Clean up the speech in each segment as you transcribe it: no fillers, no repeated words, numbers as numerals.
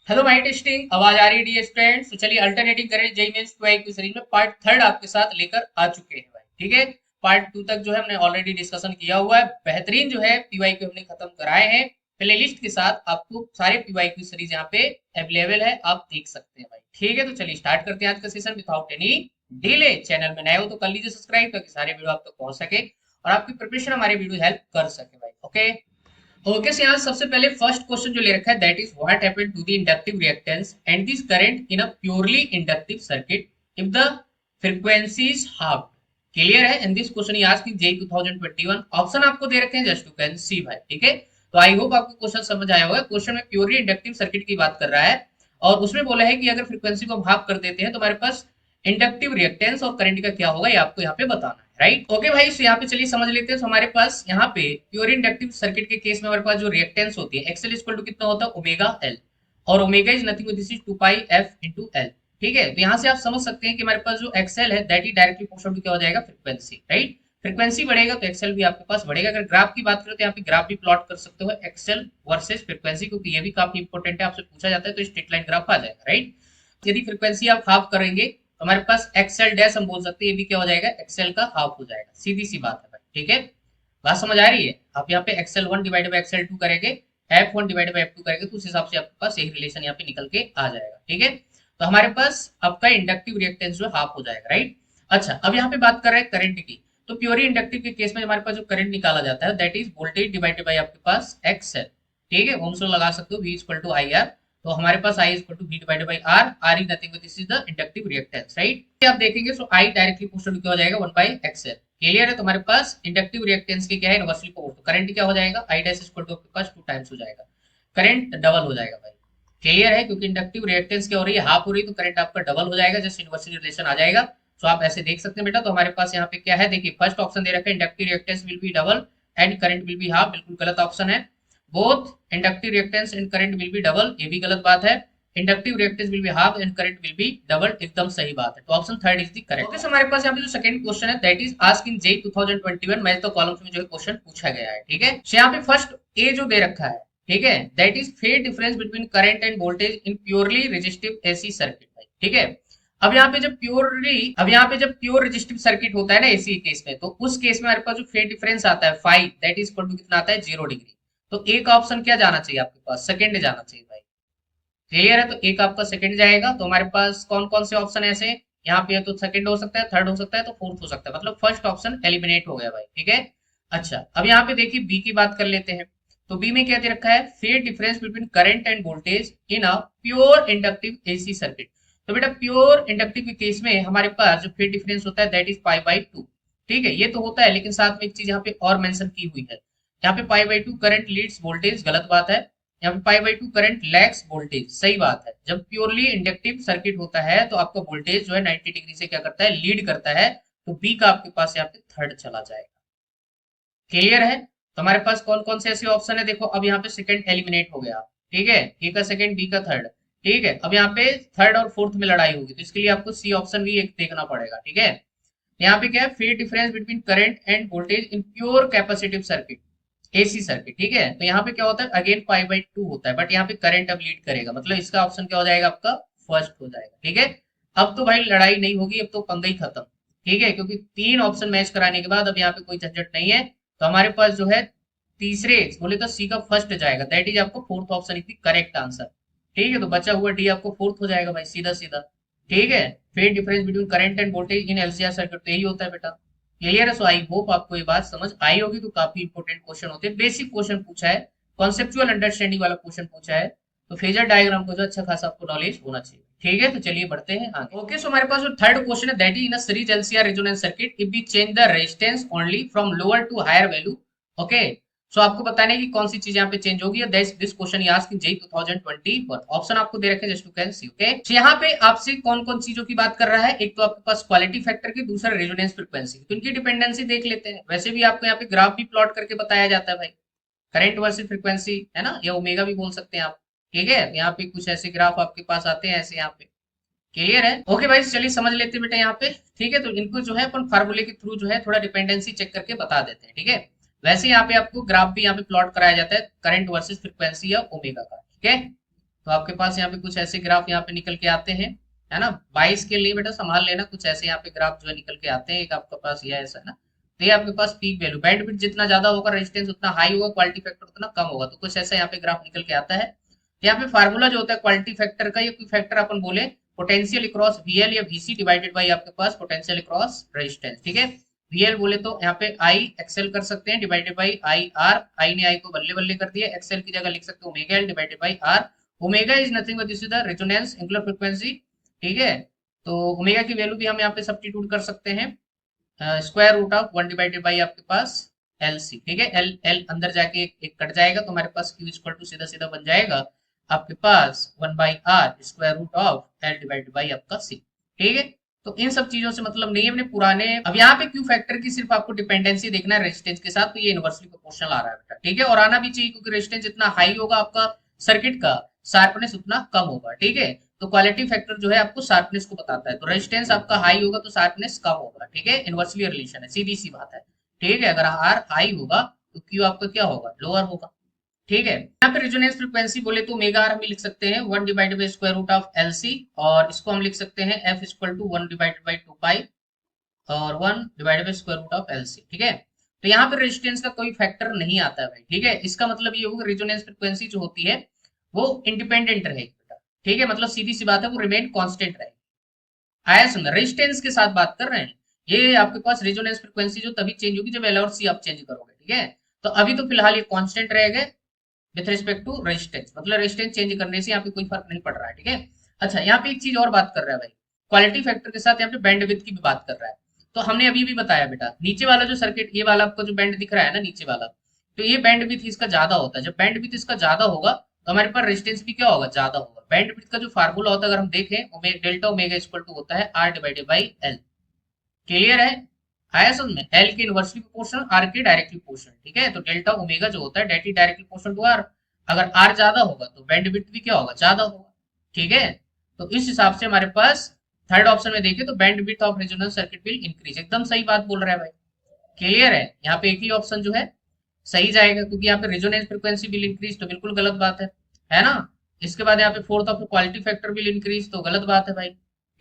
Hello my testing, आवाज आ रही है डियर स्टूडेंट्स? तो चलिए अल्टरनेटिंग करें जेईई मेंस क्यूआई की सीरीज में पार्ट थर्ड आपके साथ लेकर आ चुके हैं भाई। ठीक है, पार्ट टू तक जो है हमने ऑलरेडी डिस्कशन किया हुआ है। बेहतरीन जो है पीवाई हमने खत्म कराए हैं प्ले लिस्ट के साथ। आपको सारे पीवाई की सीरीज यहाँ पे अवेलेबल है, आप देख सकते हैं भाई। ठीक है, तो चलिए स्टार्ट करते हैं आज का session without any delay. Channel में नए हो तो कर लीजिए सब्सक्राइब ताकि सारे वीडियो आप तक पहुंच सके और आपकी प्रिपरेशन हमारे वीडियो हेल्प कर सके भाई। ओके, ओके से यहाँ सबसे पहले फर्स्ट क्वेश्चन जो ले रखा है, that is what happened to the inductive reactance and this current in a purely inductive circuit if the frequency is half. Clear है? एंड दिस क्वेश्चन आज की जेई 2021 ऑप्शन आपको दे रखे हैं, जस्ट यू कैन सी भाई। ठीक है, तो आई होप आपको क्वेश्चन समझ आया होगा। क्वेश्चन में प्योरली इंडक्टिव सर्किट की बात कर रहा है और उसमें बोला है कि अगर फ्रीक्वेंसी को हाफ कर देते हैं तो हमारे पास इंडक्टिव रिएक्टेंस और करंट का क्या होगा, ये आपको यहाँ पे बताना है। राइट, ओके भाई, तो यहाँ पे चलिए समझ लेते हैं। तो हमारे पास यहाँ पे प्योर इंडक्टिव सर्किट के केस में हमारे पास जो रिएक्टेंस होती है एक्सएल इक्वल टू कितना होता है, ओमेगा एल। और omega is nothing but this is 2 pi F into L. ठीक है, तो यहाँ से आप समझ सकते हैं कि हमारे पास जो एक्सएल है that is directly proportional to क्या हो जाएगा, फ्रीक्वेंसी। राइट, फ्रीक्वेंसी बढ़ेगा तो एक्सएल भी आपके पास बढ़ेगा। अगर ग्राफ की बात करें तो यहाँ पे ग्राफ भी प्लॉट कर सकते हो एक्सएल वर्सेस फ्रीक्वेंसी, क्योंकि ये भी काफी इंपॉर्टेंट है, आपसे पूछा जाता है तो स्ट्रेट लाइन ग्राफ आ जाएगा। राइट, यदि फ्रीक्वेंसी आप हाफ करेंगे तो हमारे पास एक्सएल डैश हम बोल सकते हैं, ये भी क्या हो जाएगा, एक्सएल का हाफ हो जाएगा। सीधी सी बात है भाई। ठीक है, बात समझ आ रही है? आप यहाँ पे XL one divide by XL two करेंगे, F one divide by F two करेंगे, तो उस हिसाब से आपके पास एक रिलेशन यहाँ पे निकल के आ जाएगा। ठीक है, तो हमारे पास आपका इंडक्टिव रिएक्टेंस जो हाफ हो जाएगा। राइट, अच्छा अब यहाँ पे बात कर रहे हैं करंट की। तो प्योरली इंडक्टिव के केस में हमारे पास जो करंट निकाला जाता है that is voltage divided by आपके पास एक्सएल। ठीक है, ओम्स लॉ लगा सकते हो, V equal to I R. तो हमारे पास I equal to V divided by R, R is nothing but this is the inductive reactance. Right, आप देखेंगे सो I डायरेक्टली प्रोपोर्शनल क्या हो जाएगा, 1 बाई XL। क्लियर है? तो हमारे पास इंडक्टिव रिएक्टेंस की क्या है, इनवर्सली प्रोपोर्शनल। तो करंट क्या हो जाएगा, I डैश इक्वल टू आपके पास 2 टाइम्स हो जाएगा, करंट डबल हो जाएगा भाई। क्लियर है? क्योंकि इंडक्टिव रिएक्टेंस क्या हो रही है, हाफ हो रही है, तो करंट आपका डबल हो जाएगा, जस्ट इनवर्सली रिलेशन आ जाएगा। तो आप ऐसे देख सकते हैं बेटा। तो हमारे पास यहाँ पे क्या है, देखिए फर्स्ट ऑप्शन दे रखा है inductive reactance will be double and current will be half, बिल्कुल गलत ऑप्शन है। Both inductive reactance and current will be double, ये भी गलत बात है। Inductive reactance will be half and current will be double, एकदम सही बात है। तो option third is the correct. Okay, so हमारे पास यहाँ पे जो सेकंड क्वेश्चन है that is asked in JEE 2021 match the columns में जो है क्वेश्चन पूछा गया है। ठीक है, सो यहाँ पे फर्स्ट ए जो दे रखा है, ठीक है, that is phase difference between current end voltage in purely resistive AC circuit. ठीक है, अब यहाँ पे जब प्योर रेजिस्टिव सर्किट होता है ना एसी केस में, तो उस केस में हमारे पास जो फेज डिफरेंस आता है phi that is equal to कितना आता है, 0 डिग्री। तो एक ऑप्शन क्या जाना चाहिए आपके पास, सेकंड जाना चाहिए भाई। क्लियर है? तो एक आपका सेकंड जाएगा। तो हमारे पास कौन कौन से ऑप्शन ऐसे यहाँ पे है, तो सेकंड हो सकता है, थर्ड हो सकता है, तो फोर्थ हो सकता है, मतलब फर्स्ट ऑप्शन एलिमिनेट हो गया भाई। ठीक है, अच्छा अब यहाँ पे देखिए बी की बात कर लेते हैं। तो बी में क्या दे रखा है, phase difference between current end voltage in a pure inductive AC circuit. तो बेटा प्योर इंडक्टिव के केस में हमारे पास जो फेज डिफरेंस होता है that is pi by to. ठीक है, ये तो होता है, लेकिन साथ में एक चीज यहाँ पे और मेंशन की हुई है। यहाँ पे pi by two current leads voltage, गलत बात है। यहाँ पे pi by two current lags voltage, सही बात है। जब प्योरली इंडक्टिव सर्किट होता है तो आपका वोल्टेज जो है 90 डिग्री से क्या करता है, लीड करता है। तो बी का आपके पास यहाँ पे थर्ड चला जाएगा। क्लियर है? तो हमारे पास कौन कौन से ऐसे ऑप्शन है, देखो अब यहाँ पे सेकंड एलिमिनेट हो गया। ठीक है, ए का सेकंड, बी का थर्ड। ठीक है, अब यहाँ पे थर्ड और फोर्थ में लड़ाई होगी, तो इसके लिए आपको सी ऑप्शन भी एक देखना पड़ेगा। ठीक है, यहाँ पे क्या है, phase difference between current end voltage in pure capacitive circuit AC circuit. ठीक है, तो यहाँ पे क्या होता है, अगेन पाई बाई टू होता है, बट यहाँ पे करंट अब लीड करेगा, मतलब इसका ऑप्शन क्या हो जाएगा आपका, फर्स्ट हो जाएगा। ठीक है, अब तो भाई लड़ाई नहीं होगी, अब तो पंगा ही खत्म। ठीक है, क्योंकि तीन ऑप्शन मैच कराने के बाद अब यहाँ पे कोई झंझट नहीं है। तो हमारे पास जो है तीसरे बोले तो सी का फर्स्ट जाएगा, दैट इज आपको fourth option is correct answer. ठीक है, तो बचा हुआ डी आपको फोर्थ हो जाएगा भाई, सीधा सीधा। ठीक है, phase difference between current end voltage इन एलसीआर सर्किट, तो यही होता है बेटा। क्लियर है? सो आई होप आपको ये बात समझ आई होगी। तो काफी इंपॉर्टेंट क्वेश्चन होते हैं, बेसिक क्वेश्चन पूछा है, कॉन्सेप्चुअल अंडरस्टैंडिंग वाला क्वेश्चन पूछा है। तो फेजर डायग्राम को जो अच्छा खासा आपको नॉलेज होना चाहिए। ठीक है, तो चलिए बढ़ते हैं आगे। ओके, सो हमारे पास जो थर्ड क्वेश्चन है that is in a series LCR resonance circuit if we change the resistance only from lower to higher value. Okay, so आपको बताने की कौन सी चीज यहाँ पे चेंज होगी। This question he asked in JEE 2021। Option आपको दे रखे just you can see. Okay, तो यहाँ पे आपसे कौन कौन चीजों की बात कर रहा है, एक तो आपके पास क्वालिटी फैक्टर की, दूसरा रेजोनेंस फ्रीक्वेंसी, तो इनकी डिपेंडेंसी देख लेते हैं। वैसे भी आपको यहाँ पे ग्राफ भी प्लॉट करके बताया जाता है भाई, करंट वर्सेस फ्रीक्वेंसी है ना, या ओमेगा भी बोल सकते हैं आप। ठीक है, यहाँ पे कुछ ऐसे ग्राफ आपके पास आते हैं ऐसे यहाँ पे। क्लियर है? ओके भाई, चलिए समझ लेते हैं बेटा यहाँ पे। ठीक है, तो इनको जो है अपन फार्मूले के थ्रू जो है थोड़ा डिपेंडेंसी चेक करके बता देते हैं। ठीक है, वैसे यहाँ पे आपको ग्राफ भी यहाँ पे प्लॉट कराया जाता है करंट वर्सेस फ्रीक्वेंसी या ओमेगा का। ठीक है, तो आपके पास यहाँ पे कुछ ऐसे ग्राफ यहाँ पे निकल के आते हैं, है ना। 22 के लिए बेटा संभाल लेना, कुछ ऐसे यहाँ पे ग्राफ जो है निकल के आते हैं, एक आपके पास ये ऐसा है ना। तो ये आपके पास पीक वैल्यू, बैंडविड्थ जितना ज्यादा होगा रेजिस्टेंस उतना हाई होगा, क्वालिटी फैक्टर उतना कम होगा, तो कुछ ऐसा यहाँ पे ग्राफ निकल के आता है। तो यहाँ पे फार्मूला जो होता है क्वालिटी फैक्टर का, ये कोई फैक्टर अपन बोले पोटेंशियल अक्रॉस वीएल या वीसी डिवाइडेड बाई आपके पास पोटेंशियल अक्रॉस रेजिस्टेंस, ठीक है। वीएल बोले तो यहाँ पे आई एक्सएल कर सकते हैं डिवाइडेड बाई आई आर, आई ने आई को बल्ले बल्ले कर दिया, एक्सएल की जगह लिख सकते हैं omega L divided by R. Omega is nothing but this is the resonance angular frequency, ठीक है। तो ओमेगा की वैल्यू भी हम यहाँ पे सब्स्टिट्यूट कर सकते हैं, square root of 1 divided by आपके पास एल सी, ठीक है। एल एल अंदर जाके एक कट जाएगा, तो हमारे पास क्यू इक्वल टू सीधा सीधा बन जाएगा आपके पास 1 by R square root of L divided by आपका सी, ठीक है। तो इन सब चीजों से मतलब नहीं है अपने पुराने। अब यहाँ पे क्यू फैक्टर की सिर्फ आपको डिपेंडेंसी देखना है रेजिस्टेंस के साथ, तो ये इनवर्सली प्रोपोर्शनल आ रहा है बेटा, ठीक है। और आना भी चाहिए क्योंकि रेजिस्टेंस जितना हाई होगा आपका सर्किट का शार्पनेस उतना कम होगा, ठीक है। तो क्वालिटी फैक्टर जो है आपको शार्पनेस को बताता है, तो रेजिस्टेंस आपका हाई होगा तो शार्पनेस कम होगा, ठीक है। इनवर्सली रिलेशन है, सीधी सी बात है, ठीक है। अगर आर हाई होगा तो क्यू आपका क्या होगा, लोअर होगा, ठीक है। यहाँ पे रेजोनेंस फ्रीक्वेंसी बोले तो ओमेगा आर हम लिख सकते हैं 1 divided by square root of L C, और इसको हम लिख सकते हैं F equal to 1 divided by 2 pi और 1 divided by square root of L C, ठीक है। तो यहाँ पे रेजिस्टेंस का कोई फैक्टर नहीं आता है भाई, ठीक है। इसका मतलब ये होगा रेजोनेंस फ्रीक्वेंसी जो होती है वो इंडिपेंडेंट रहेगी बेटा, ठीक है। मतलब सीधी सी बात है वो रिमेन कांस्टेंट रहेगी। आया समझ, रेजिस्टेंस के साथ बात कर रहे हैं। ये आपके पास रेजोनेंस फ्रीक्वेंसी जो तभी चेंज होगी जब एल और सी आप चेंज करोगे, ठीक है। तो अभी तो फिलहाल ये कांस्टेंट रहेगा विथ रिस्पेक्ट टू रेजिस्टेंस, मतलब रेजिस्टेंस चेंज करने से यहाँ पे कोई फर्क नहीं पड़ रहा है, ठीक है। अच्छा, यहाँ पे एक चीज और बात कर रहा है भाई, क्वालिटी फैक्टर के साथ यहाँ पे बैंडविड्थ की भी बात कर रहा है। तो हमने अभी भी बताया बेटा, नीचे वाला जो सर्किट, ये वाला आपको जो बैंड दिख रहा है ना नीचे वाला, तो ये बैंडविड्थ इसका ज्यादा होता है। जब बैंडविड्थ इसका ज्यादा होगा तो हमारे पास रेजिस्टेंस भी क्या होगा, ज्यादा होगा। बैंडविड्थ का जो फार्मूला होता है अगर हम देखें, डेल्टा ओमेगा इक्वल टू होता है R divided by L, clear है, आया समझ में। एल के इनवर्सली प्रोपोर्शनल, आर के डायरेक्टली प्रोपोर्शनल, ठीक है। तो डेल्टा ओमेगा जो होता है that is directly proportional to R, अगर आर ज्यादा होगा तो बैंडविड्थ भी क्या होगा, ज्यादा होगा, ठीक है। तो इस हिसाब से हमारे पास थर्ड ऑप्शन में देखें तो bandwidth of resonance circuit will increase, एकदम सही बात बोल रहा है भाई, क्लियर है। यहाँ पे एक ही ऑप्शन जो है सही जाएगा, क्योंकि यहाँ पे रेजोनेंस फ्रीक्वेंसी विल इंक्रीज तो बिल्कुल गलत बात है ना। इसके बाद यहाँ पे fourth of quality factor will increase तो गलत बात है भाई,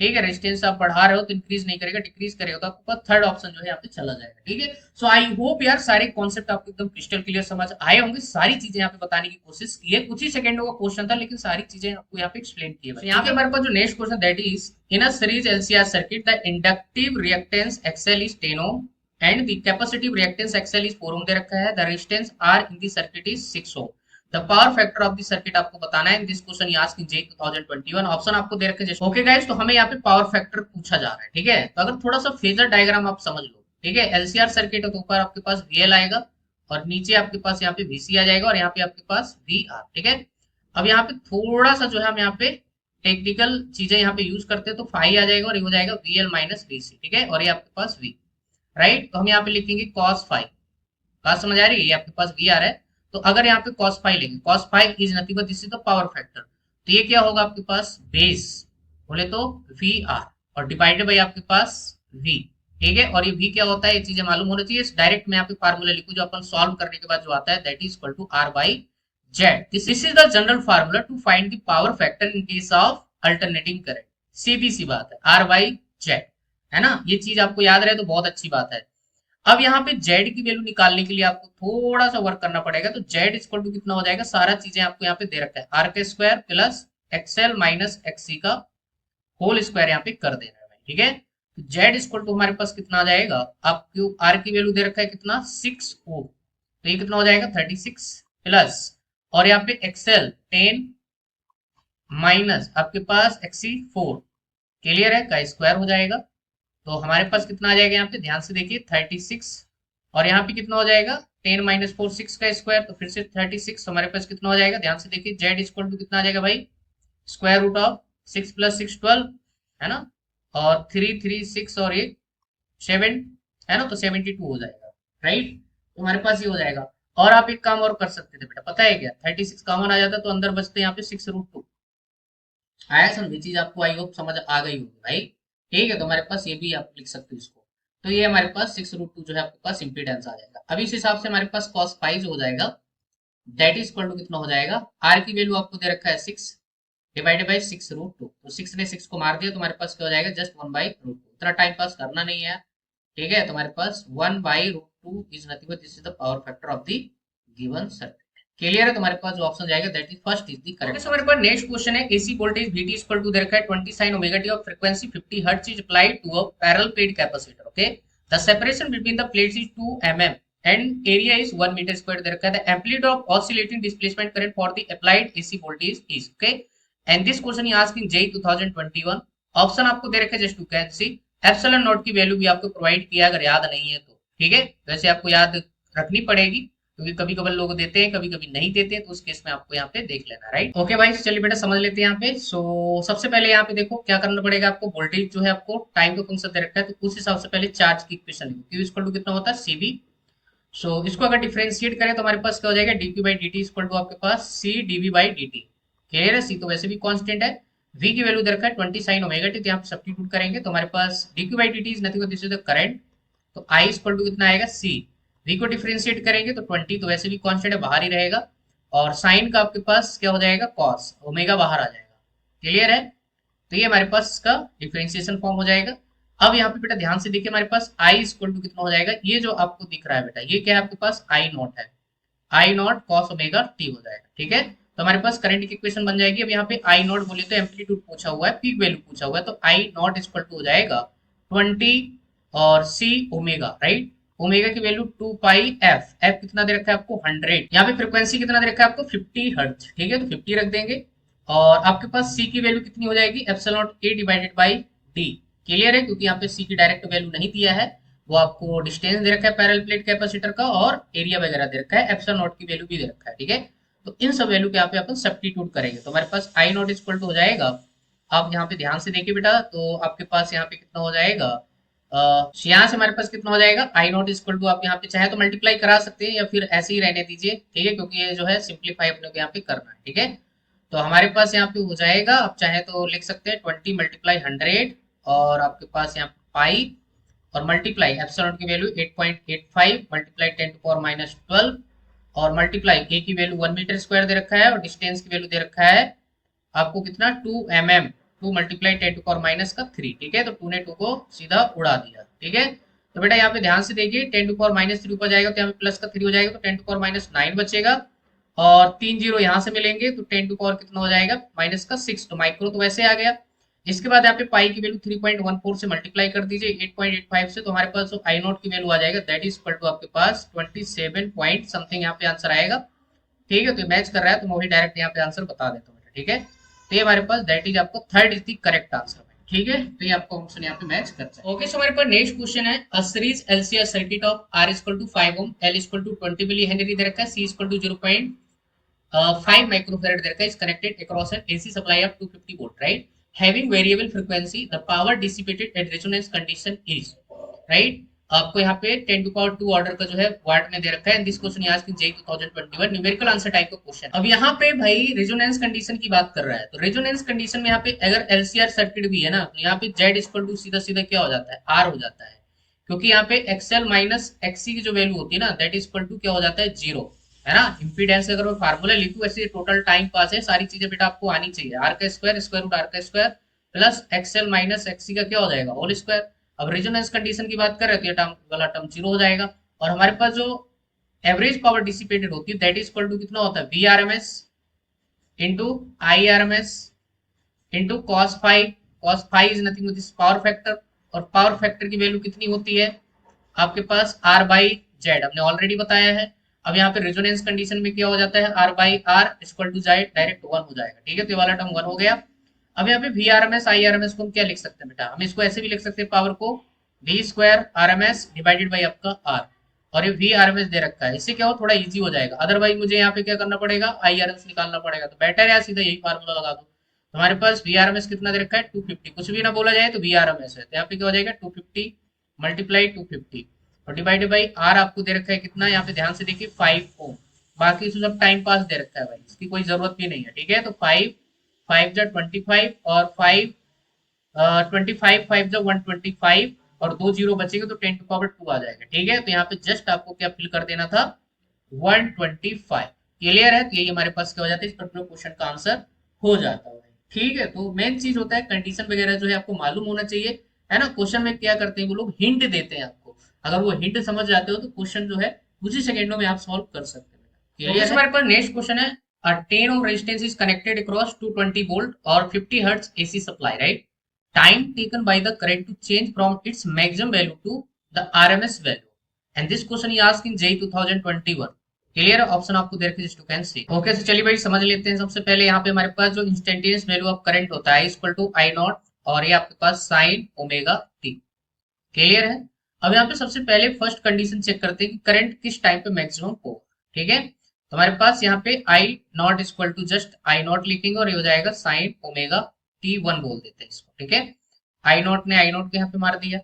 ठीक है। रेजिस्टेंस आप बढ़ा रहे हो तो इंक्रीज नहीं करेगा, डिक्रीज करेगा, तो आपको थर्ड ऑप्शन जो है यहाँ पे चला जाएगा, ठीक है। सो आई होप यार सारे कॉन्सेप्ट आपको एकदम क्रिस्टल क्लियर समझ आए होंगे, सारी चीजें यहाँ पे बताने की कोशिश की है। कुछ ही सेकंडों का क्वेश्चन था लेकिन सारी चीजें आपको यहाँ पे एक्सप्लेन की है। यहाँ पे हमारे पास जो next question that is in a series LCR circuit the inductive reactance XL is 10 ohm and the capacitive reactance XL is 4 ohm दे रखा है, the resistance R in the circuit is 6 ohm, the power factor of the circuit आपको बताना है। This question ये asked इन जे 2021, option आपको दे रखे हैं। ओके गाइस, तो हमें यहाँ पे पावर फैक्टर पूछा जा रहा है, ठीक है। तो अगर थोड़ा सा फेजर डायग्राम आप समझ लो, ठीक है। एलसीआर सर्किट है तो ऊपर आपके पास VL आएगा और नीचे आपके पास यहाँ पे VC आ जाएगा और यहाँ पे आपके पास VR, ठीक है। अब यहाँ पे थोड़ा सा जो है हम यहाँ पे टेक्निकल चीजें यहाँ पे यूज करते हैं, तो फाई आ जाएगा और ये हो जाएगा VL माइनस VC, ठीक है। और ये आपके पास V, राइट। तो हम यहाँ पे लिखेंगे cos फाइव, बात समझ आ रही है, ये आपके पास वी आर है। तो अगर यहाँ पे cos फाइव लेंगे, cos five is nothing but this is the power factor, तो ये क्या होगा आपके पास बेस बोले तो वी आर और डिवाइडेड बाई आपके पास v, ठीक है। और ये v क्या होता है ये चीजें मालूम होना चाहिए। डायरेक्ट मैं यहाँ पे फार्मूला लिखूं जो अपन सॉल्व करने के बाद जो आता है that is equal to r by Z. This is the general formula to find the power factor in case of alternating current, सीधी सी बात है, r बाई जेड, है ना। ये चीज आपको याद रहे तो बहुत अच्छी बात है। अब यहाँ पे z की वैल्यू निकालने के लिए आपको थोड़ा सा वर्क करना पड़ेगा, तो z इक्वल टू कितना हो जाएगा, सारा चीजें आपको यहाँ पे दे रखा है, आर के square plus XL minus XC का होल स्क्वायर यहाँ पे कर देना है, ठीक है। तो z इक्वल टू हमारे पास कितना आ जाएगा, आपको r की वैल्यू दे रखा है कितना 6 ओम, तो ये कितना हो जाएगा 36 प्लस, और यहाँ पे एक्सएल 10 माइनस आपके पास एक्सी 4, क्लियर है, का स्क्वायर हो जाएगा। तो हमारे पास कितना आ जाएगा यहाँ पे ध्यान से देखिए 36, और यहाँ पे कितना हो जाएगा 10 माइनस 4 6 का स्क्वायर, तो फिर से 36, हमारे पास कितना हो जाएगा ध्यान से देखिए z इक्वल टू कितना आ जाएगा भाई, स्क्वायर रूट ऑफ 6 प्लस 6 12, है ना, और 3 3 6 और 1 7, है ना, तो 72 हो जाएगा, राइट। तो हमारे पास ये हो जाएगा। और आप एक काम और कर सकते थे बेटा, पता है क्या, 36 कॉमन आ जाता तो अंदर बचते यहाँ पे 6 रूट 2, आया समझ, चीज आपको आई होप समझ आ गई होगी भाई, ठीक है। तो हमारे पास ये भी आप लिख सकते हो इसको, तो ये हमारे पास 6 रूट 2 जो है आपके पास इम्पीडेंस आ जाएगा। अब इस हिसाब से हमारे पास cos फाइव जो हो जाएगा दैट इज इक्वल टू कितना हो जाएगा, आर की वैल्यू आपको दे रखा है 6, डिवाइडेड बाई 6√2, तो 6 ने 6 को मार दिया, तुम्हारे पास क्या हो जाएगा, जस्ट 1/√2। इतना टाइम पास करना नहीं है, ठीक है। तुम्हारे पास 1/√2 is nothing but this is the power factor of the given circuit. Clear है, तुम्हारे पास जो ऑप्शन जाएगा that is first is the correct. हमारे पास नेक्स्ट क्वेश्चन है, AC voltage VT equal to दे रखा है 20 sin omega t of frequency 50 hertz is applied to a parallel plate capacitor, okay. The separation between the plates is 2 mm and area is 1 meter square दे रखा है। The amplitude of oscillating displacement current for the applied AC voltage is, okay, and this question is asked in JEE 2021। Option आपको दे रखे just to can see, epsilon naught की value भी आपको provide किया, अगर याद नहीं है तो, ठीक है। वैसे आपको याद रखनी पड़ेगी क्योंकि कभी कभी लोग देते हैं, कभी कभी नहीं देते हैं, तो उस केस में आपको यहाँ पे देख लेना, राइट। ओके भाई, चलिए बेटा समझ लेते हैं यहाँ पे। सो सबसे पहले यहाँ पे देखो क्या करना पड़ेगा आपको, वोल्टेज जो है आपको टाइम का फंक्शन दे रखा है, तो उस हिसाब से पहले चार्ज की इक्वेशन लिखो, Q इक्वल टू कितना होता है CV। सो इसको अगर डिफरेंशिएट करें तो हमारे पास क्या हो जाएगा, dq by dt equal to आपके पास C dv बाई dt। क्लियर है, C तो वैसे भी कांस्टेंट है, V की वैल्यू दे रखा है 20 sin ओमेगा t, तो यहाँ पे सब्स्टिट्यूट करेंगे तो हमारे पास dq by dt is nothing but this is the current, तो I इक्वल टू कितना आएगा C। V को डिफरेंशिएट करेंगे तो 20 तो वैसे भी कांस्टेंट है, बाहर ही रहेगा, और साइन का आपके पास क्या हो जाएगा, cos, ओमेगा बाहर आ जाएगा। क्लियर है, तो ये हमारे पास इसका डिफरेंशिएशन फॉर्म हो जाएगा। अब यहाँ पे बेटा ध्यान से देखिए, हमारे पास I इक्वल टू कितना हो जाएगा, ये जो आपको दिख रहा है बेटा, ये क्या है आपके पास I नॉट है, I not cos omega t हो जाएगा, ठीक है। तो हमारे पास करंट की इक्वेशन बन जाएगी। अब यहाँ पे I नॉट बोले तो एम्पलीट्यूड पूछा हुआ है, पीक वैल्यू पूछा हुआ है, तो I नॉट इक्वल टू हो जाएगा 20 और C ओमेगा, राइट। ओमेगा की वैल्यू 2 पाई f, f कितना दे रखा है आपको 100, यहाँ पे फ्रीक्वेंसी कितना दे रखा है आपको 50 हर्ट्ज, ठीक है, तो 50 रख देंगे। और आपके पास C की वैल्यू कितनी हो जाएगी, epsilon not A divided by D। Clear है, क्योंकि यहाँ पे C की डायरेक्ट वैल्यू नहीं दिया है, वो आपको डिस्टेंस दे रखा है पैरेलल प्लेट कैपेसिटर का, और एरिया वगैरह दे रखा है, एप्सिलॉन नॉट की वैल्यू भी दे रखा है, ठीक है। तो इन सब वैल्यू पे यहाँ पे अपन सब्स्टिट्यूट करेंगे तो हमारे पास I नॉट इक्वल टू हो जाएगा, आप यहाँ पे ध्यान से देखिए बेटा, तो आपके पास यहाँ पे कितना हो जाएगा, यहाँ से हमारे पास कितना हो जाएगा, I नॉट इक्वल टू, आप यहाँ पे चाहे तो मल्टीप्लाई करा सकते हैं या फिर ऐसे ही रहने दीजिए, ठीक है, क्योंकि ये जो है सिंप्लीफाई अपने को यहाँ पे करना है, ठीक है। तो हमारे पास यहाँ पे हो जाएगा, आप चाहे तो लिख सकते हैं 20 मल्टीप्लाई 100, और आपके पास यहाँ पाई और मल्टीप्लाई एप्सिलॉन की value 8.85 multiply 10 to power minus 12, और मल्टीप्लाई ए की वैल्यू 1 मीटर स्क्वायर दे रखा है, और डिस्टेंस की वैल्यू दे रखा है आपको कितना 2 mm, 2 multiply 10 to power minus का 3, ठीक है। तो 2 ने 2 को सीधा उड़ा दिया, ठीक है। तो बेटा यहाँ पे ध्यान से देखिए, 10 टू पावर माइनस 3 ऊपर जाएगा तो यहाँ पे प्लस का 3 हो जाएगा, तो 10 टू पावर माइनस 9 बचेगा, और 3 जीरो यहाँ से मिलेंगे तो 10 टू पावर कितना हो जाएगा, माइनस का 6, तो माइक्रो तो वैसे आ गया। इसके बाद यहाँ पे पाई की वैल्यू 3.14 से मल्टीप्लाई कर दीजिए 8.85 से, तो हमारे पास जो आई नॉट की वैल्यू आ जाएगा दैट इज इक्वल टू आपके पास 27 पॉइंट समथिंग यहाँ पे आंसर आएगा, ठीक है। तो मैच कर रहा है तो मैं वही डायरेक्ट यहाँ पे आंसर बता देता हूँ, ठीक है। तो ये हमारे पास दैट इज आपको third is the correct answer, ठीक है। तो ये आपको ऑप्शन यहाँ पे मैच करता है। ओके, सो हमारे पास नेक्स्ट क्वेश्चन है, a series LCR circuit of R equal to 5 ohm, L equal to 20 milli henry दे रखा है, C इक्वल टू 0.5 माइक्रोफैराड दे रखा है, is connected across an AC supply of 250 volt, right, having variable frequency, the power dissipated at resonance condition is, right। आपको यहाँ पे 10 to power 2 order का जो है वाट में दे रखा है, दिस क्वेश्चन आज की JEE 2021 न्यूमेरिकल आंसर टाइप का क्वेश्चन। अब यहाँ पे भाई रेजोनेंस कंडीशन की बात कर रहा है, तो रेजोनेंस कंडीशन में यहाँ पे अगर एलसीआर सर्किट भी है ना, तो यहाँ पे Z इक्वल टू सीधा सीधा क्या हो जाता है, R हो जाता है, क्योंकि यहाँ पे XL माइनस XC की जो वैल्यू होती है ना दैट इज इक्वल टू क्या हो जाता है, 0, है ना। इम्पीडेंस अगर मैं फार्मूला लिखूं, ऐसे टोटल टाइम पास है, सारी चीजें बेटा आपको आनी चाहिए, आर का स्क्वायर रूट आर का square plus XL minus XC का क्या हो जाएगा, होल स्क्वायर। अब रेजोनेंस कंडीशन की बात करें तो ये टर्म वाला टर्म 0 हो जाएगा, और हमारे पास जो एवरेज पावर डिसिपेटेड होती है दैट इज इक्वल टू कितना होता है, V R M S into I R M S into cos phi, cos phi is nothing but this power factor, और पावर फैक्टर की वैल्यू कितनी होती है आपके पास आर बाई जेड, हमने ऑलरेडी बताया है। अब यहाँ पे रेजोनेंस कंडीशन में क्या हो जाता है, R by R equal to Z direct 1 हो जाएगा, ठीक है। तो ये वाला टर्म 1 हो गया। अब यहाँ पे V R M S I R M S को हम क्या लिख सकते हैं बेटा, हम इसको ऐसे भी लिख सकते हैं, पावर को V square R M S divided by आपका आर, और ये वी आर एम एस दे रखा है, इससे क्या हो थोड़ा इजी हो जाएगा, अदरवाइज मुझे यहाँ पे क्या करना पड़ेगा, आई आर एम एस निकालना पड़ेगा, तो बेटर है सीधा यही फार्मूला लगा दो। हमारे पास वी आर एम एस कितना दे रखा है 250, कुछ भी ना बोला जाए तो वी आर एम एस है, तो यहाँ पे क्या हो जाएगा 250 मल्टीप्लाई 250 और डिवाइडेड बाई आर आपको दे रखा है कितना, यहाँ पे ध्यान से देखिए 5 ओम, बाकी सब टाइम पास दे रखा है भाई, इसकी कोई जरूरत भी नहीं है, ठीक है। तो 5 5 जा 25 और 5 25 5 जा 125 और 2 जीरो बचेगा तो 10 टू पावर 2 आ जाएगा, ठीक है। तो यहाँ पे जस्ट आपको क्या फिल कर देना था 125, क्लियर है। तो यही हमारे पास क्या हो जाता है, इस पर्टिकुलर क्वेश्चन का आंसर हो जाता है, ठीक है, तो मेन चीज होता है कंडीशन वगैरह जो है आपको मालूम होना चाहिए, है ना। क्वेश्चन में क्या करते हैं वो लोग, हिंट देते हैं आपको, अगर वो हिंट समझ जाते हो तो क्वेश्चन जो है कुछ ही सेकंडों में आप सॉल्व कर सकते हो। क्लियर है। हमारे पास नेक्स्ट क्वेश्चन है, a 10 ohm resistance is connected across 220 volt or 50 hertz AC supply, right? Time taken by the current to change from its maximum value to the RMS value. And this question is asked in JEE 2021. Clear option आपको दे रखे to can see. Okay, तो चलिए भाई समझ लेते हैं। सबसे पहले यहाँ पे हमारे पास जो इंस्टेंटेनियस वैल्यू ऑफ करंट होता है इक्वल टू आई नॉट, और ये आपके पास साइन ओमेगा टी। क्लियर है। अब यहाँ पे सबसे पहले फर्स्ट कंडीशन चेक करते हैं कि करंट किस टाइम पे मैक्सिमम हो। ठीक है, तो हमारे पास यहाँ पे I naught equal to just I naught लिखेंगे और ये हो जाएगा साइन ओमेगा टी वन बोल देते हैं इसको। ठीक है, आई नॉट ने आई नॉट को यहाँ पे मार दिया,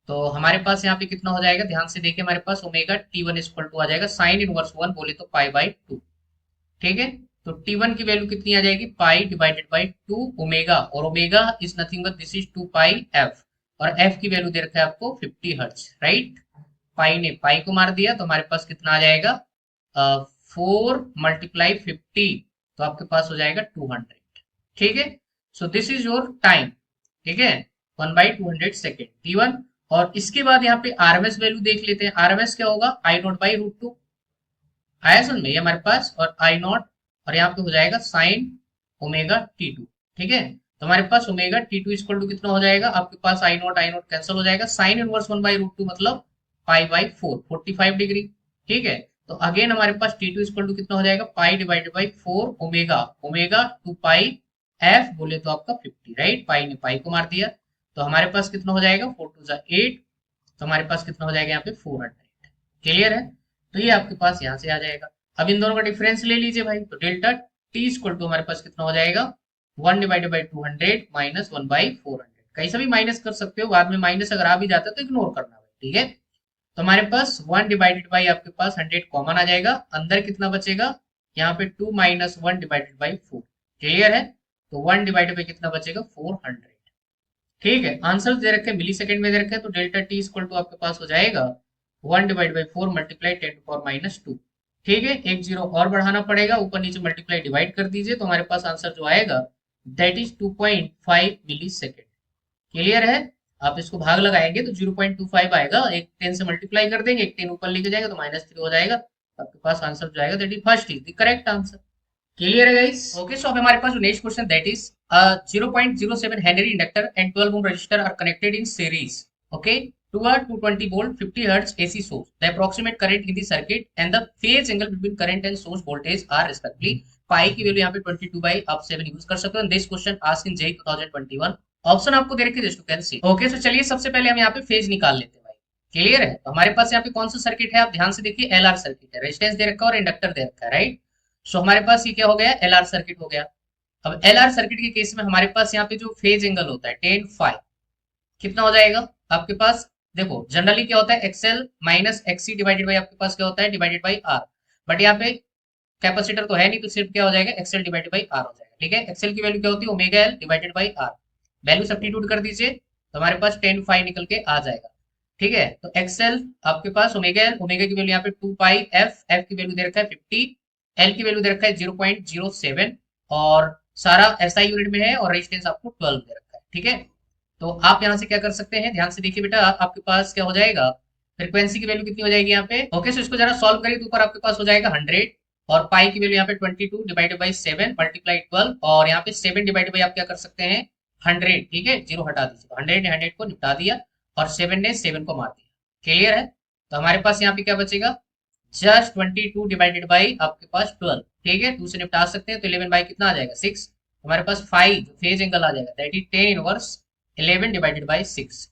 तो हमारे पास यहाँ पे कितना हो जाएगा, ध्यान से देखिए, हमारे पास omega T one equal to आ जाएगा साइन इनवर्स वन बोले तो पाई बाई टू। ठीक है, तो टी वन की वैल्यू कितनी आ जाएगी, pi divided by two omega, और omega is nothing but this is two pi F, और एफ की वैल्यू दे रखा है आपको 50 हर्ट्ज, राइट। पाई ने पाई को मार दिया, तो हमारे पास कितना आ जाएगा, 4 × 50, तो आपके पास हो जाएगा 200। ठीक है, so this is your time. ठीक है, 1/200 सेकेंड टी वन। और इसके बाद यहाँ पे आरएमएस वैल्यू देख लेते हैं। आरएमएस क्या होगा, आई नॉट बाई रूट टू, आया समझ में, ये हमारे पास, और आई नॉट, और यहाँ पे हो जाएगा साइन ओमेगा टी टू। ठीक है, तो हमारे पास omega T two equal to कितना हो जाएगा, आपके पास आई नॉट कैंसिल हो जाएगा, sine inverse one by root two मतलब पाई बाई फोर, 45 डिग्री। ठीक है, तो अगेन हमारे पास टी टू इक्वल टू कितना हो जाएगा, pi divided by four omega, omega two pi F बोले तो आपका 50, राइट। पाई ने पाई को मार दिया, तो हमारे पास कितना हो जाएगा, 4 × 2 = 8, तो हमारे पास कितना हो जाएगा यहाँ पे 400। क्लियर है, तो ये आपके पास यहाँ से आ जाएगा। अब इन दोनों का डिफरेंस ले लीजिए भाई, तो डेल्टा टी इक्वल टू हमारे पास कितना हो जाएगा, 1/200 माइनस 1/400। कहीं से भी माइनस कर सकते हो, बाद में माइनस अगर आ भी जाता है तो इग्नोर करना भाई। ठीक है, तो हमारे पास 1/बाई आपके पास 100 कॉमन आ जाएगा, अंदर कितना बचेगा, यहाँ पे 2 - 1/4। क्लियर है, तो 1/बाई कितना बचेगा, 400। ठीक है, आंसर दे रखे मिली सेकंड में दे रखे हैं, तो डेल्टा टी इक्वल टू आपके पास हो जाएगा 1/4 मल्टीप्लाई 10⁻²। ठीक है, एक जीरो और बढ़ाना पड़ेगा, ऊपर नीचे मल्टीप्लाई डिवाइड कर दीजिए, तो हमारे पास आंसर जो आएगा that is 2.5 millisecond. Clear है, आप इसको भाग लगाएंगे तो 0.25 आएगा, एक 10 से मल्टीप्लाई कर देंगे, एक 10 ऊपर लेके जाएगा तो -3 हो जाएगा, आपके पास आंसर जो आएगा that is first is the correct answer. Clear है गाइस। ओके, सो अब हमारे पास जो next question that is 0.07 Henry inductor and 12 ohm resistor are connected in series, okay, to a 220 volt 50 hertz AC source. The approximate current in the circuit and the phase angle between current and source voltage are respectively, pi की value यहाँ पे 22/7 use कर सकते हो। This question asked in JEE 2021। Option आपको दे रखे just to can see. Okay, तो चलिए सबसे पहले हम यहाँ पे फेज निकाल लेते हैं भाई। क्लियर है, तो हमारे पास यहाँ पे कौन सा सर्किट है, आप ध्यान से देखिए, एलआर सर्किट है, रेजिस्टेंस दे रखा है और इंडक्टर दे रखा है, राइट। सो हमारे पास ये क्या हो गया, एलआर सर्किट हो गया। अब एलआर सर्किट के केस में हमारे पास यहाँ पे जो फेज एंगल होता है tan फाई कितना हो जाएगा आपके पास, देखो जनरली क्या होता है, XL minus XC divided by आपके पास क्या होता है, डिवाइडेड बाई आर, बट यहाँ पे कैपेसिटर तो है नहीं, तो सिर्फ क्या हो जाएगा, एक्सएल डिवाइडेड बाई आर हो जाएगा। ठीक है, एक्सएल की वैल्यू क्या होती है, omega L divided by R, value substitute कर दीजिए, तो हमारे पास tan फाई निकल के आ जाएगा। ठीक है, तो एक्सएल आपके पास ओमेगा एल, ओमेगा की वैल्यू यहाँ पे 2 पाई एफ, एफ की वैल्यू दे रखा है 50, एल की वैल्यू दे रखा है 0.07, और सारा एसआई यूनिट में है, और रेजिस्टेंस आपको 12 दे रखा है। ठीक है, तो आप यहाँ से क्या कर सकते हैं, ध्यान से देखिए बेटा, आपके पास क्या हो जाएगा, फ्रीक्वेंसी की वैल्यू कितनी हो जाएगी यहाँ पे। ओके, सो इसको जरा सॉल्व करिए, तो ऊपर आपके पास हो जाएगा 100, और पाई की वैल्यू यहाँ पे 22 डिवाइडेड बाई 7 मल्टीप्लाई 12, और यहाँ पे 7 डिवाइडेड बाई आप क्या कर सकते हैं, 100। ठीक है, जीरो हटा दीजिए, 100 ने 100 को निपटा दिया, और 7 ने 7 को मार दिया। क्लियर है, तो हमारे पास यहाँ पे क्या बचेगा, जस्ट 22 डिवाइडेड बाई आपके पास 12। ठीक है, 2 से निपटा सकते हैं, तो 11 बाई कितना आ जाएगा, 6। हमारे पास फाई जो फेज एंगल आ जाएगा that is tan inverse 11 divided by 6।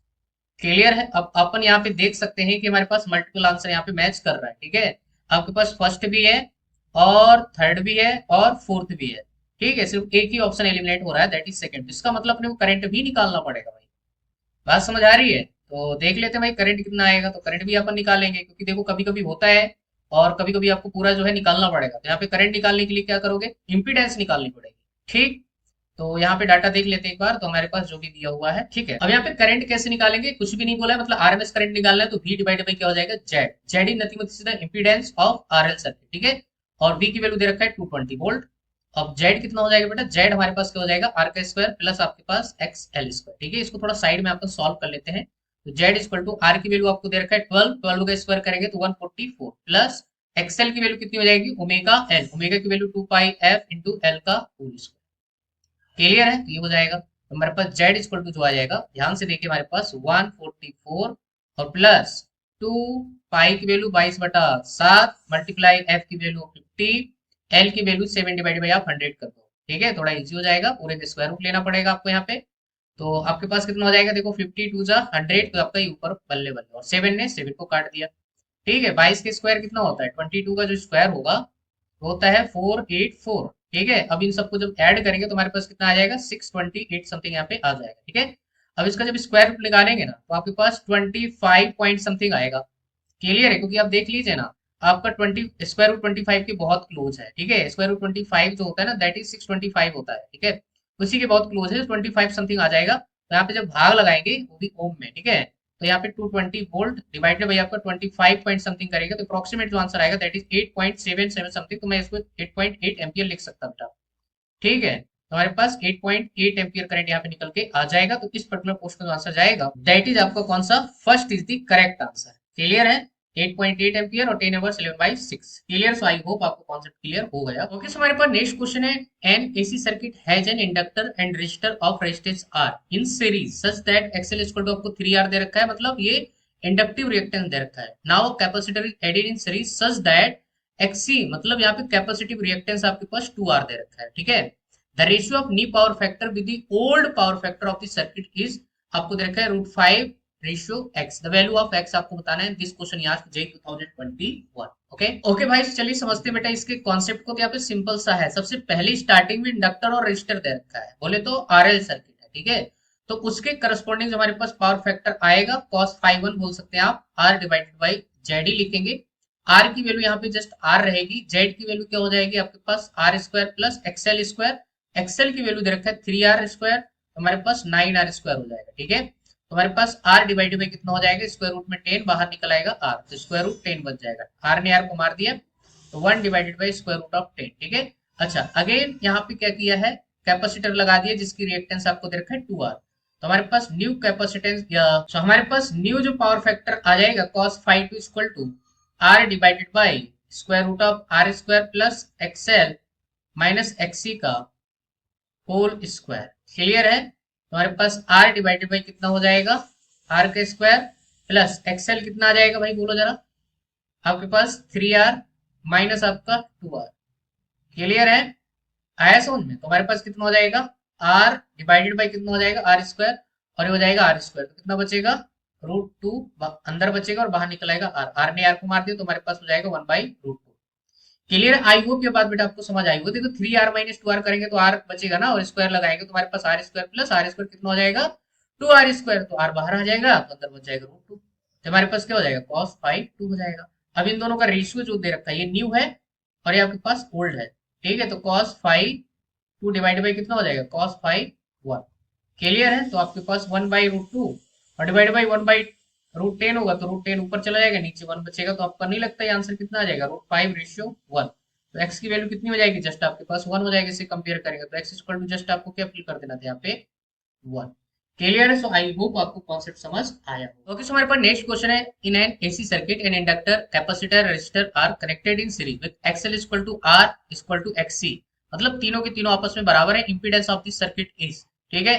Clear है, अब अपन यहाँ पे देख सकते हैं कि हमारे पास मल्टीपल आंसर यहाँ पे मैच कर रहा है। ठीक है, आपके पास फर्स्ट भी है, और थर्ड भी है, और फोर्थ भी है। ठीक है, सिर्फ एक ही ऑप्शन एलिमिनेट हो रहा है दैट इज सेकंड, इसका मतलब अपने को करंट भी निकालना पड़ेगा भाई। बात समझ आ रही है, तो देख लेते हैं भाई करंट कितना आएगा, तो करंट भी अपन निकालेंगे, क्योंकि देखो कभी कभी होता है, और कभी कभी आपको पूरा जो है निकालना पड़ेगा। तो यहाँ पे करंट निकालने के लिए क्या करोगे, इंपीडेंस निकालनी पड़ेगी। ठीक, तो यहाँ पे डाटा देख लेते हैं एक बार, तो हमारे पास जो भी दिया हुआ है। ठीक है, अब यहाँ पे करंट कैसे निकालेंगे, कुछ भी नहीं बोला है, मतलब आरएमएस करंट निकालना है, तो V डिवाइडेड बाई क्या हो जाएगा, Z, Z is nothing but the impedance of RL circuit. ठीक है, और V की वैल्यू दे रखा है 220 वोल्ट, अब जेड कितना हो जाएगा बेटा, जेड हमारे पास क्या हो जाएगा, आर का स्क्वायर प्लस आपके पास एक्स एल स्क्वायर। ठीक है, इसको थोड़ा साइड में आपको सॉल्व कर लेते हैं। तो जेड इक्वल टू आर की वैल्यू आपको दे रखा है 12, 12 का स्क्वायर करेंगे तो 144 प्लस एक्सएल की वैल्यू कितनी हो जाएगी, ओमेगा एल, ओमेगा की वैल्यू 2 पाई एफ इंटू एल का होल स्क्वायर। क्लियर है, तो ये हो जाएगा। तो हमारे पास जेड इक्वल टू जो आ जाएगा, ध्यान से देखिए हमारे पास 144 और प्लस 2 पाई की वैल्यू 22/7 मल्टीप्लाई एफ की वैल्यू 50, एल की वैल्यू 7 डिवाइड बाई आप 100 कर दो। ठीक है, थोड़ा इजी हो जाएगा, पूरे का स्क्वायर रूट लेना पड़ेगा आपको यहाँ पे। तो आपके पास कितना हो जाएगा, देखो 52 जा 100, तो आपका ये ऊपर बल्ले बल्ले, और 7 ने 7 को काट दिया। ठीक है, 22 के स्क्वायर कितना होता है, 22 का जो स्क्वायर होगा वो होता है 484। ठीक है, अब इन सबको जब ऐड करेंगे तो हमारे पास कितना आ जाएगा, 628 समथिंग यहाँ पे आ जाएगा। ठीक है, अब इसका जब स्क्वायर रूट निकालेंगे ना तो आपके पास 25 पॉइंट समथिंग आएगा। क्लियर है, क्योंकि आप देख लीजिए ना, आपका 20 स्क्वायर रूट 25 के बहुत क्लोज है। ठीक है, स्क्वायर रूट 25 जो होता है ना दैट इज 625 होता है। ठीक है, उसी के बहुत क्लोज है, 25 समथिंग आ जाएगा। तो यहाँ पे जब भाग लगाएंगे वो भी ओम में। ठीक है, तो यहाँ पे 220 वोल्ट डिवाइडेड बाई आपका 25 पॉइंट समथिंग करेगा तो अप्रोक्सीमेट जो आंसर आएगा दैट इज 8.77 समथिंग। तो मैं इसको 8.8 एम्पियर लिख सकता बेटा। ठीक है, तो हमारे पास 8.8 एम्पियर करंट यहाँ पे निकल के आ जाएगा। तो इस पर्टिकुलर क्वेश्चन का आंसर जाएगा दैट इज आपका कौन सा, first is the correct answer. Clear है, 8.8 एम्पियर और 10 over 11/6। Clear, so I hope आपको कॉन्सेप्ट क्लियर हो गया। ओके, सो हमारे पास नेक्स्ट क्वेश्चन है, an AC circuit has an inductor and resistor of resistance R in series such that XL equal to, आपको 3R दे रखा है, मतलब ये इंडक्टिव रिएक्टेंस दे रखा है। Now capacitor is added in series such that X C, मतलब यहाँ पे कैपेसिटिव रिएक्टेंस आपके पास 2R दे रखा है। ठीक है, the ratio of new power factor with the old power factor of the circuit is, आपको दे रखा है √5 ratio x, the value of x आपको बताना है। This question you asked JEE 2021। Okay okay भाई, चलिए समझते हैं बेटा इसके कॉन्सेप्ट को। तो यहाँ पे सिंपल सा है, सबसे पहले स्टार्टिंग में इंडक्टर और रेजिस्टर दे रखा है, बोले तो आरएल सर्किट है। ठीक है, तो उसके करस्पॉन्डिंग हमारे पास पावर फैक्टर आएगा cos ∅1 बोल सकते हैं आप, r डिवाइडेड बाई जेड ही लिखेंगे। r की वैल्यू यहाँ पे जस्ट r रहेगी, z की वैल्यू क्या हो जाएगी आपके पास r square plus XL square, XL की वैल्यू दे रखा है 3R स्क्वायर, हमारे पास 9R स्क्वायर हो जाएगा। ठीक है, तो हमारे पास r डिवाइडेड बाई कितना हो जाएगा, स्क्वायर रूट में 10 बाहर निकल आएगा r, तो स्क्वायर रूट 10 बच जाएगा, r ने r को मार दिया तो 1 divided by square root of 10। ठीक है, अच्छा अगेन यहाँ पे क्या किया है, कैपेसिटर लगा दिया जिसकी रिएक्टेंस आपको दे रखा है 2R। तो हमारे पास न्यू कैपेसिटेंस तो हमारे पास न्यू जो पावर फैक्टर आ जाएगा cos ∅2 equal to r divided by square root of r square plus XL minus XC का होल स्क्वायर। क्लियर है, तो हमारे पास r डिवाइडेड बाई कितना हो जाएगा, r का स्क्वायर प्लस एक्सएल कितना आ जाएगा भाई बोलो जरा, आपके पास 3R माइनस आपका 2R। क्लियर है, आया समझ में, तो हमारे पास कितना हो जाएगा, r डिवाइडेड बाई कितना हो जाएगा r स्क्वायर, और ये हो जाएगा r स्क्वायर, तो कितना बचेगा √2 अंदर बचेगा और बाहर निकल आएगा r ने r को मार दिया तो हमारे पास हो जाएगा 1/√2। क्लियर, आई होप ये बात बेटा आपको समझ आई हो। देखो 3R माइनस 2R करेंगे तो R बचेगा ना, और स्क्वायर लगाएंगे तो हमारे पास R square plus R square कितना हो जाएगा 2R स्क्वायर, तो R बाहर आ जाएगा तो अंदर बच जाएगा √2, तो हमारे पास क्या हो जाएगा cos ∅2 हो जाएगा। अब इन दोनों का रेशियो जो दे रखा है ये न्यू है और ये आपके पास ओल्ड है। ठीक है, तो cos ∅2 डिवाइड बाई कितना हो जाएगा cos ∅1। क्लियर है, तो आपके पास 1/√2 और डिवाइड बाई 1/√10 होगा तो √10 ऊपर चला जाएगा, नीचे 1 बचेगा, तो आपका नहीं लगता है आंसर कितना आ जाएगा √5/1। तो x की वैल्यू कितनी हो जाएगी, जस्ट आपके पास 1 हो जाएगी, इसे कंपेयर करेंगे तो x इक्वल टू जस्ट आपको क्या फिल कर देना था यहाँ पे 1। क्लियर है, सो आई होप आपको कॉन्सेप्ट समझ आया हो। ओके, सो हमारे पास नेक्स्ट क्वेश्चन है, in an AC circuit an inductor capacitor resistor R connected in series with X L equal to R equal to X C, मतलब तीनों के तीनों आपस में बराबर है, impedance of this circuit is. ठीक है,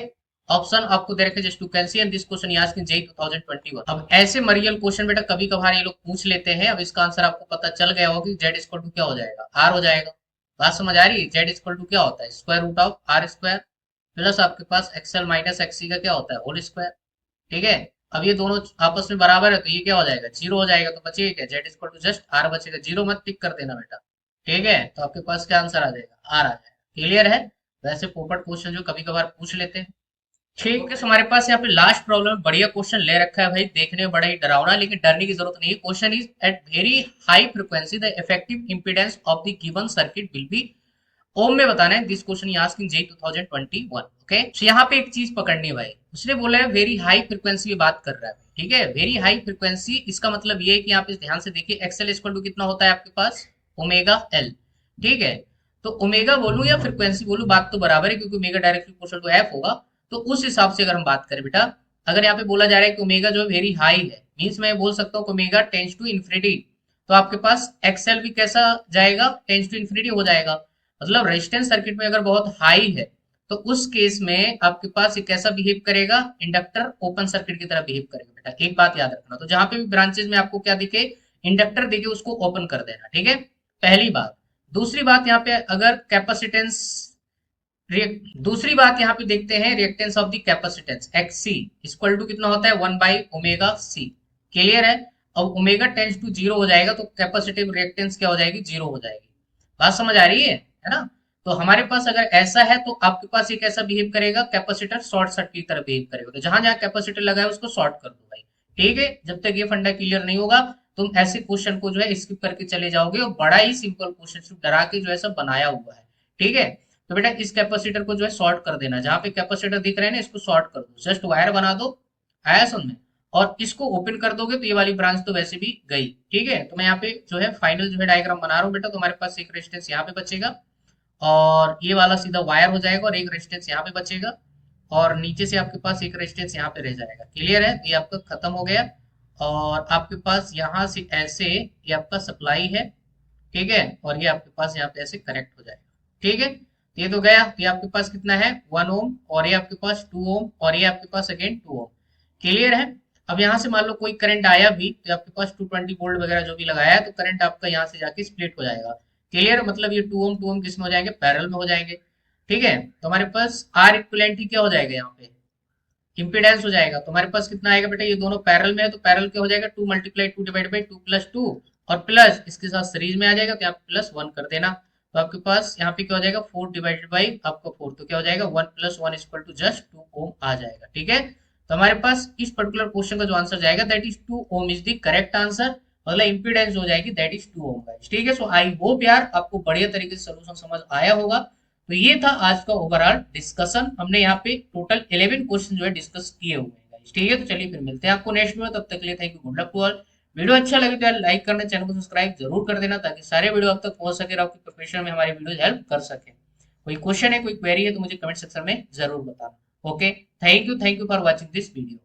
ऑप्शन आपको दे रखे just to cancel and this question ये आस्क्ड इन जेईई 2021। अब ऐसे मरियल क्वेश्चन बेटा कभी कभार ये लोग पूछ लेते हैं। अब इसका आंसर आपको पता चल गया होगा कि जेड इक्वल टू क्या हो जाएगा, आर हो जाएगा। बात समझ आ रही है, जेड इक्वल टू क्या होता है, square root of R square plus आपके पास एक्सएल माइनस एक्सी का क्या होता है होल स्क्वायर। ठीक है, अब ये दोनों आपस में बराबर है तो ये क्या हो जाएगा जीरो हो जाएगा, तो बचेगा क्या Z equal to just R बचेगा, जीरो मत टिक कर देना बेटा। ठीक है, तो आपके पास क्या आंसर आ जाएगा आर आ जाएगा। क्लियर है, वैसे पोपट क्वेश्चन जो कभी कभार पूछ लेते हैं। ठीक है, हमारे पास यहाँ पे लास्ट प्रॉब्लम बढ़िया क्वेश्चन ले रखा है भाई, देखने में बड़ा ही डरावना, लेकिन डरने की जरूरत नहीं है। Question is at very high frequency the effective impedance of the given circuit will be, ohm में बताना है। This question you asked in JEE 2021। Okay, so यहाँ पे एक चीज पकड़नी है भाई, उसने बोला है वेरी हाई फ्रीक्वेंसी में बात कर रहा है। ठीक है, वेरी हाई फ्रीक्वेंसी, इसका मतलब ये है कि यहाँ पे ध्यान से देखिए एक्सएल इक्वल टू कितना होता है आपके पास ओमेगा एल। ठीक है, तो ओमेगा बोलूं या फ्रीक्वेंसी बोलूं, बात तो बराबर है, क्योंकि omega directly proportional to F होगा। तो उस हिसाब से अगर हम बात करें बेटा, अगर यहाँ पे बोला जा रहा है कि ओमेगा जो है वेरी हाई है, मीन्स मैं बोल सकता हूँ कि ओमेगा टेंस टू इन्फिनिटी, तो आपके पास एक्सएल भी कैसा जाएगा, टेंस टू इन्फिनिटी हो जाएगा। मतलब रेजिस्टेंस सर्किट में अगर बहुत हाई है, तो उस केस में आपके पास ये कैसा बिहेव करेगा, इंडक्टर ओपन सर्किट की तरह बिहेव करेगा बेटा। एक बात याद रखना, तो जहां पे भी ब्रांचेस में आपको क्या दिखे, इंडक्टर दिखे, उसको ओपन कर देना, ठीक है, पहली बात। दूसरी बात यहाँ पे अगर कैपेसिटेंस, दूसरी बात यहाँ पे देखते हैं, reactance of the capacitance X C equal to कितना होता है, 1/ओमेगा सी। क्लियर है। अब ओमेगा टेंस टू जीरो हो जाएगा तो कैपेसिटिव रिएक्टेंस क्या हो जाएगी, जीरो हो जाएगी। बात समझ आ रही है ना। तो हमारे पास अगर ऐसा है तो आपके पास ये कैसा बिहेव करेगा, कैपेसिटर शॉर्ट सर्किट की तरह बिहेव करेगा। तो जहां जहां कैपेसिटर लगा है उसको शॉर्ट कर दो भाई, ठीक है। जब तक ये फंडा क्लियर नहीं होगा, तुम ऐसे क्वेश्चन को जो है स्किप करके चले जाओगे, और बड़ा ही सिंपल क्वेश्चन डरा के जो है सब बनाया हुआ है, ठीक है। तो बेटा इस कैपेसिटर को जो है शॉर्ट कर देना, जहां पे कैपेसिटर दिख रहे हैं ना इसको शॉर्ट कर दो, जस्ट वायर बना दो, आया समझ में। और इसको ओपन कर दोगे तो ये वाली ब्रांच तो वैसे भी गई, ठीक है। तो मैं यहाँ पे जो है फाइनल जो है डायग्राम बना रहा हूँ बेटा। तो हमारे पास एक रेजिस्टेंस यहाँ पे बचेगा, और ये वाला सीधा वायर हो जाएगा, और एक रेजिस्टेंस यहाँ पे बचेगा, और नीचे से आपके पास एक रेजिस्टेंस यहाँ पे रह जाएगा। क्लियर है, ये आपका खत्म हो गया। और आपके पास यहाँ से ऐसे ये आपका सप्लाई है, ठीक है, और ये आपके पास यहाँ पे ऐसे कनेक्ट हो जाएगा, ठीक है। ये तो गया, तो ये आपके पास कितना है 1 ओम, और ये आपके पास 2 ओम, और ये आपके पास अगेन 2 ओम। क्लियर है। अब यहाँ से मान लो कोई करंट आया भी, तो आपके पास 220 वोल्ट वगैरह जो भी लगाया है, तो करंट आपका यहाँ से जाके स्प्लिट हो जाएगा। क्लियर, मतलब ये 2 ओम किस में हो जाएंगे, पैरेलल में हो जाएंगे, ठीक है। तो हमारे पास आर इक्विवेलेंट ही क्या हो जाएगा यहाँ पे, इम्पीडेंस हो जाएगा। तो हमारे पास कितना आएगा बेटा, ये दोनों पैरेलल में है तो पैरेलल क्या हो जाएगा, 2 × 2 / 2 + 2, और प्लस इसके साथ सीरीज में आ जाएगा, तो यहाँ +1 कर देना। तो आपके पास यहाँ पे क्या हो जाएगा, 4 डिवाइडेड बाई आपका 4, तो क्या हो जाएगा 1 + 1 = जस्ट 2 ओम आ जाएगा, ठीक है। तो हमारे पास इस पर्टिकुलर क्वेश्चन का जो आंसर जाएगा that is 2 ohm is the correct answer. मतलब इंपीडेंस हो जाएगी दैट इज 2 ओम गाइस, ठीक है। सो आई होप यार आपको बढ़िया तरीके से सोल्यूशन समझ आया होगा। तो ये था आज का ओवरऑल डिस्कशन, हमने यहाँ पे टोटल 11 क्वेश्चन जो है डिस्कस किए हुए हैं गाइस, ठीक है। तो चलिए फिर मिलते हैं आपको नेक्स्ट में, तब तक के लिए thank you, good luck to all. Video अच्छा लगे तो यार लाइक करना, चैनल को सब्सक्राइब जरूर कर देना, ताकि सारे वीडियो आप तक पहुंच सके और आपकी प्रिपरेशन में हमारी वीडियो हेल्प कर सके। कोई क्वेश्चन है, कोई क्वेरी है तो मुझे कमेंट सेक्शन में जरूर बताना। Okay, thank you for watching this video.